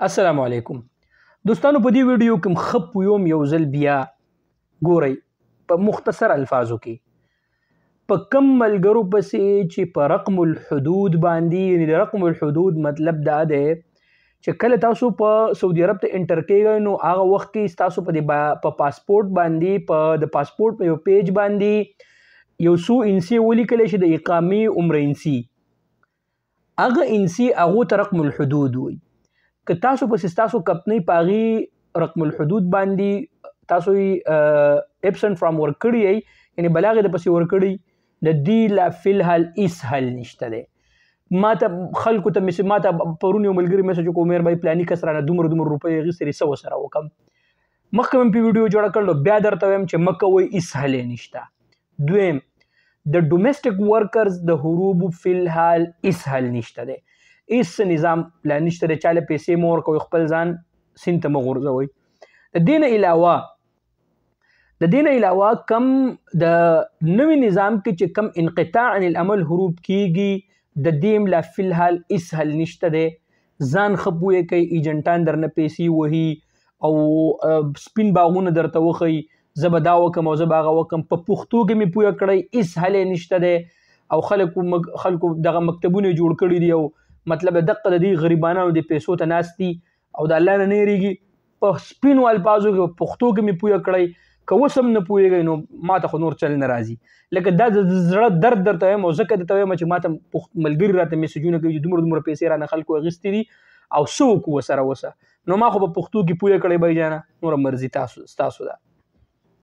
السلام علیکم دوستانو، په دې ویډیو کې مخپ ویوم یو ځل بیا ګورئ په مختصر الفاظو کې په کم ملګرو پسې چې په رقم الحدود باندې، یعنی د رقم الحدود مطلب دا دی چې کله تاسو په سعودي عرب ته انټر کېږئ نو هغه وخت کې تاسو په پاسپورت باندې په د پاسپورت په یو پیج باندې یو څو انسي ولیکلی شي د اقامې عمره انسي. هغه انسي هغو ته رقم الحدود وایي. که تاسو پسې ستاسو کمپنۍ په هغې رقم الحدود باندې تاسو یې ابسنټ فرام ورکړي یئ، یعنې بلاغ یې درپسې ورکړي، د دې لا فی الحال هېڅ حل نشته دی. ما ته خلکو ته ما ته پرون یو ملګري میسج وکړو، عمیر بھائی پلاني کس رانه دومره روپۍ اخیستې دي، څه ورسره وکړم؟ مخکې مې په ویډیو جوړه کړل، نو بیا درته وایم چې مه کوئ، هېڅ حل یې نشته. دویم، د ډومېسټک ورکرز د حروبو فی الحال هېڅ حل نشته دی، هېڅ نظام لا نشته دی. چاله پیسې مه ورکوئ، خپل ځان سیند ته مه غورځوئ. د دې نه علاوه کم د نوي نظام کې چې کم انقطاع عن العمل حروب کیږي، د دې هم لا فی الحال هېڅ حل نشته دی. ځان ښه پوهې کوئ، ایجنټان درنه پیسې وهي او سپین باغونه درته وښیي، زه به دا وکړم او زه به هغه وکړم. په پښتو کې مې پوهه کړئ، هېڅ حل یې نشته دی. او خلکو دغه مکتبونه جوړ کړي دي او مطلب دقه د دې غریبانو د پیسو ته ناست دي او د الله نه نه یېرېږي. په سپینو الفاظو کې په پښتو کې مې پوهه کړئ، که اوس هم نه پوهېږئ نو ما ته خو نور چل نه راځي. لکه دا د زړه درد درته وایم او ځکه درته وایم چې ما ته ملګري راته میسجونه کوي چې دومره پیسې رانه خلکو اخیستې دي او څه وکړو ورسره اوسه. نو ما خو په پښتو کې پوهه کړئ بھائی جانه، نوره مرضي ستاسو ده.